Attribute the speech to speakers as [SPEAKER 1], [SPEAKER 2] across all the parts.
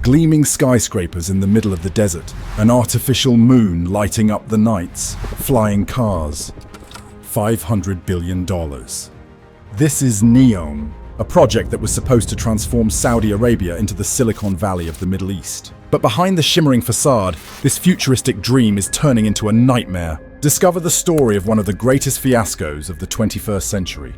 [SPEAKER 1] Gleaming skyscrapers in the middle of the desert, an artificial moon lighting up the nights, flying cars. $500 billion. This is NEOM, a project that was supposed to transform Saudi Arabia into the Silicon Valley of the Middle East. But behind the shimmering facade, this futuristic dream is turning into a nightmare. Discover the story of one of the greatest fiascos of the 21st century.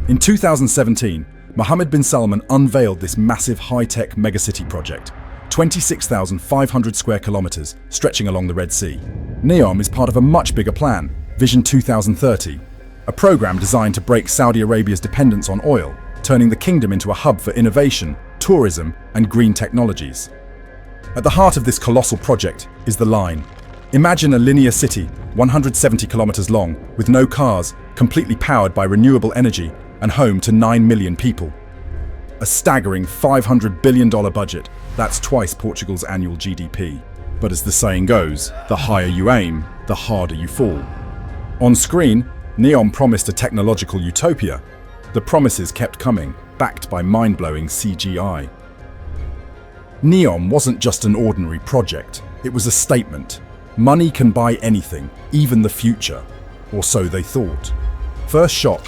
[SPEAKER 1] In 2017, Mohammed bin Salman unveiled this massive high-tech megacity project, 26,500 square kilometers, stretching along the Red Sea. NEOM is part of a much bigger plan, Vision 2030, a program designed to break Saudi Arabia's dependence on oil, turning the kingdom into a hub for innovation, tourism, and green technologies. At the heart of this colossal project is the line. Imagine a linear city, 170 kilometers long, with no cars, completely powered by renewable energy, and home to 9 million people. A staggering $500 billion budget, that's twice Portugal's annual GDP. But as the saying goes, the higher you aim, the harder you fall. On screen, NEOM promised a technological utopia. The promises kept coming, backed by mind-blowing CGI. NEOM wasn't just an ordinary project, it was a statement. Money can buy anything, even the future. Or so they thought. First shock,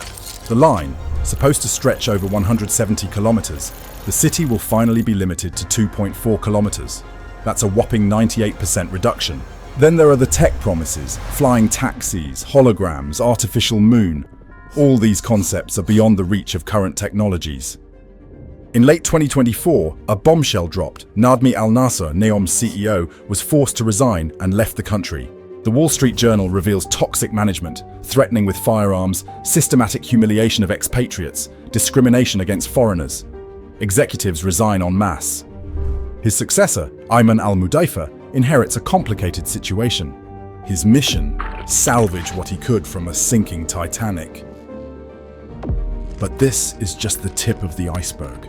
[SPEAKER 1] the line, supposed to stretch over 170 kilometers, the city will finally be limited to 2.4 kilometers. That's a whopping 98% reduction. Then there are the tech promises, flying taxis, holograms, artificial moon. All these concepts are beyond the reach of current technologies. In late 2024, a bombshell dropped. Nadmi Al-Nasser, NEOM's CEO, was forced to resign and left the country. The Wall Street Journal reveals toxic management, threatening with firearms, systematic humiliation of expatriates, discrimination against foreigners. Executives resign en masse. His successor, Ayman al-Mudaifa, inherits a complicated situation. His mission: salvage what he could from a sinking Titanic. But this is just the tip of the iceberg.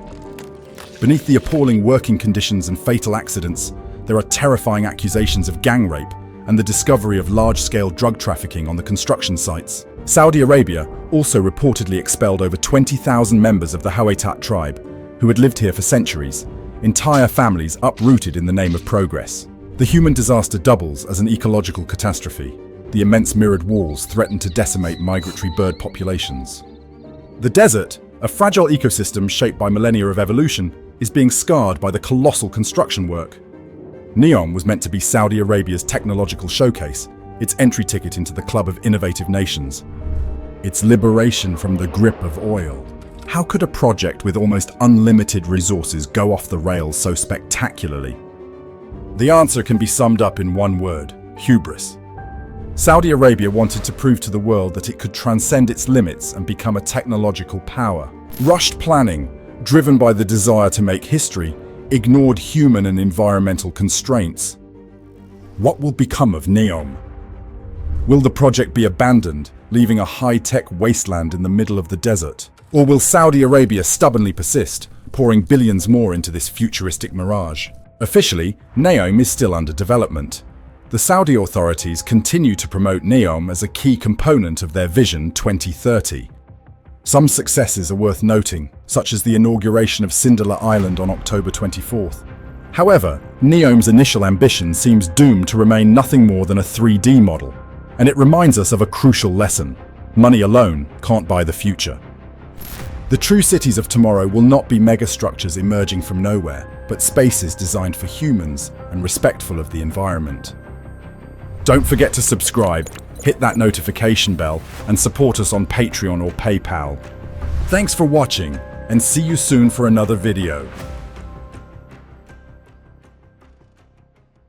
[SPEAKER 1] Beneath the appalling working conditions and fatal accidents, there are terrifying accusations of gang rape and the discovery of large-scale drug trafficking on the construction sites. Saudi Arabia also reportedly expelled over 20,000 members of the Howeitat tribe, who had lived here for centuries, entire families uprooted in the name of progress. The human disaster doubles as an ecological catastrophe. The immense mirrored walls threaten to decimate migratory bird populations. The desert, a fragile ecosystem shaped by millennia of evolution, is being scarred by the colossal construction work. NEOM was meant to be Saudi Arabia's technological showcase, its entry ticket into the club of innovative nations, its liberation from the grip of oil. How could a project with almost unlimited resources go off the rails so spectacularly? The answer can be summed up in one word: hubris. Saudi Arabia wanted to prove to the world that it could transcend its limits and become a technological power. Rushed planning, driven by the desire to make history, ignored human and environmental constraints. What will become of NEOM? Will the project be abandoned, leaving a high-tech wasteland in the middle of the desert? Or will Saudi Arabia stubbornly persist, pouring billions more into this futuristic mirage? Officially, NEOM is still under development. The Saudi authorities continue to promote NEOM as a key component of their Vision 2030. Some successes are worth noting, such as the inauguration of Cinderella Island on October 24th. However, NEOM's initial ambition seems doomed to remain nothing more than a 3D model, and it reminds us of a crucial lesson: money alone can't buy the future. The true cities of tomorrow will not be megastructures emerging from nowhere, but spaces designed for humans and respectful of the environment. Don't forget to subscribe, hit that notification bell, and support us on Patreon or PayPal. Thanks for watching, and see you soon for another video.